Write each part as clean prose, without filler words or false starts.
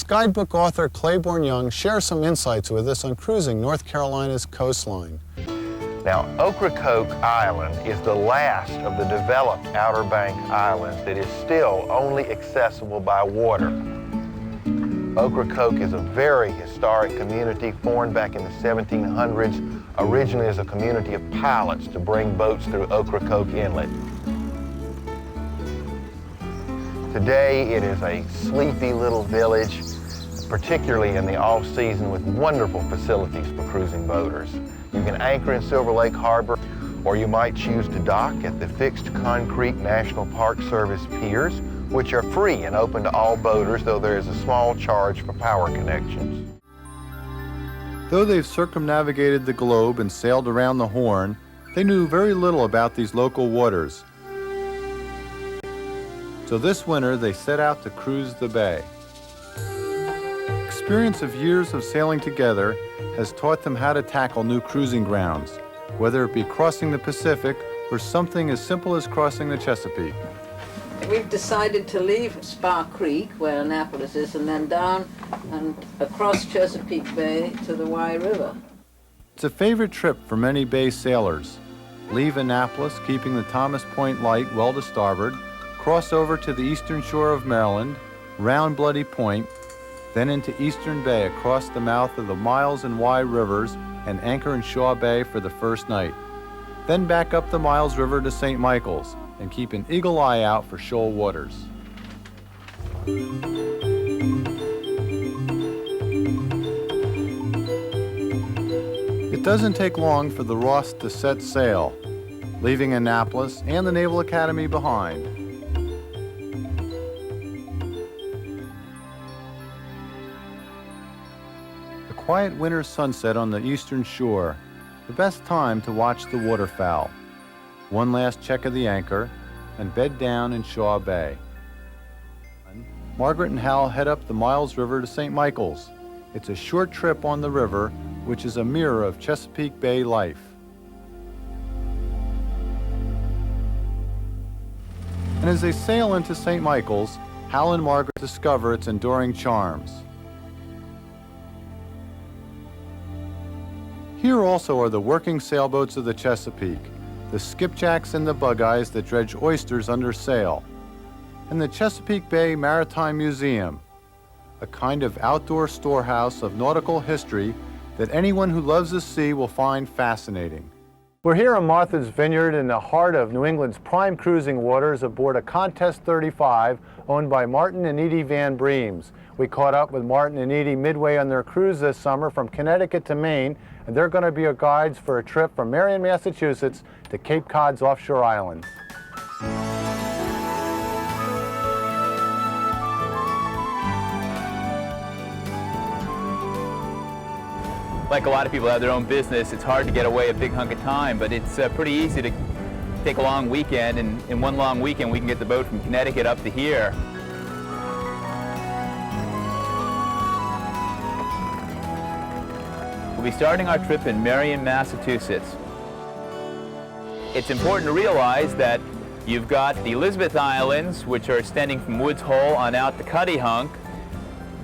guidebook author Claiborne Young shares some insights with us on cruising North Carolina's coastline. Now, Ocracoke Island is the last of the developed Outer Bank islands that is still only accessible by water. Ocracoke is a very historic community formed back in the 1700s, originally as a community of pilots to bring boats through Ocracoke Inlet. Today, it is a sleepy little village, particularly in the off-season, with wonderful facilities for cruising boaters. You can anchor in Silver Lake Harbor, or you might choose to dock at the fixed concrete National Park Service piers, which are free and open to all boaters, though there is a small charge for power connections. Though they've circumnavigated the globe and sailed around the Horn, they knew very little about these local waters. So this winter, they set out to cruise the bay. Experience of years of sailing together has taught them how to tackle new cruising grounds, whether it be crossing the Pacific or something as simple as crossing the Chesapeake. We've decided to leave Spar Creek, where Annapolis is, and then down and across Chesapeake Bay to the Wye River. It's a favorite trip for many bay sailors. Leave Annapolis, keeping the Thomas Point light well to starboard, cross over to the eastern shore of Maryland, round Bloody Point, then into Eastern Bay across the mouth of the Miles and Wye rivers and anchor in Shaw Bay for the first night. Then back up the Miles River to St. Michael's and keep an eagle eye out for shoal waters. It doesn't take long for the Ross to set sail, leaving Annapolis and the Naval Academy behind. Quiet winter sunset on the eastern shore, the best time to watch the waterfowl. One last check of the anchor, and bed down in Shaw Bay. Margaret and Hal head up the Miles River to St. Michael's. It's a short trip on the river, which is a mirror of Chesapeake Bay life. And as they sail into St. Michael's, Hal and Margaret discover its enduring charms. Here also are the working sailboats of the Chesapeake, the skipjacks and the bug-eyes that dredge oysters under sail, and the Chesapeake Bay Maritime Museum, a kind of outdoor storehouse of nautical history that anyone who loves the sea will find fascinating. We're here on Martha's Vineyard in the heart of New England's prime cruising waters aboard a Contest 35 owned by Martin and Edie Van Breems. We caught up with Martin and Edie midway on their cruise this summer from Connecticut to Maine, and they're going to be our guides for a trip from Marion, Massachusetts to Cape Cod's offshore islands. Like a lot of people have their own business, it's hard to get away a big hunk of time, but it's pretty easy to take a long weekend, and in one long weekend we can get the boat from Connecticut up to here. We'll be starting our trip in Marion, Massachusetts. It's important to realize that you've got the Elizabeth Islands, which are extending from Woods Hole on out to Cuttyhunk.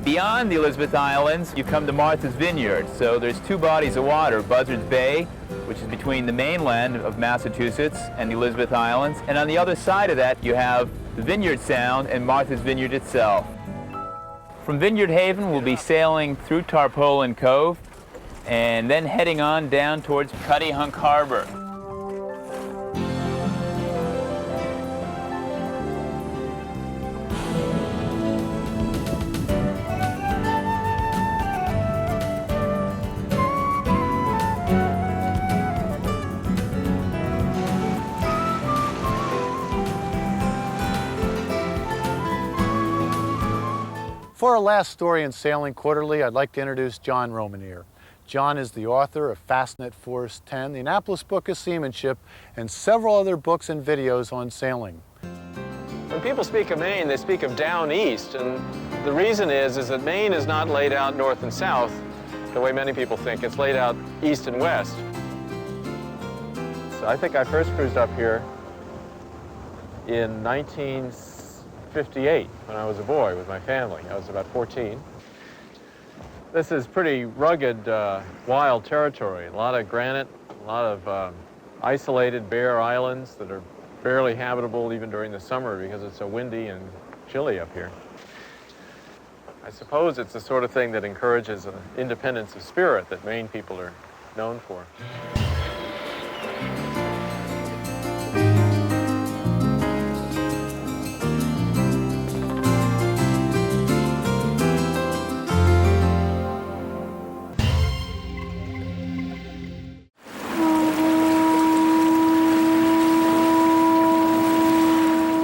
Beyond the Elizabeth Islands, you come to Martha's Vineyard. So there's two bodies of water, Buzzards Bay, which is between the mainland of Massachusetts and the Elizabeth Islands. And on the other side of that, you have the Vineyard Sound and Martha's Vineyard itself. From Vineyard Haven, we'll be sailing through Tarpaulin Cove and then heading on down towards Cuttyhunk Harbor. For our last story in Sailing Quarterly, I'd like to introduce John Romanier. John is the author of Fastnet Force 10, the Annapolis Book of Seamanship, and several other books and videos on sailing. When people speak of Maine, they speak of down east, and the reason is that Maine is not laid out north and south the way many people think. It's laid out east and west. So I think I first cruised up here in 1958 when I was a boy with my family. I was about 14. This is pretty rugged, wild territory. A lot of granite, a lot of isolated bare islands that are barely habitable even during the summer because it's so windy and chilly up here. I suppose it's the sort of thing that encourages an independence of spirit that Maine people are known for.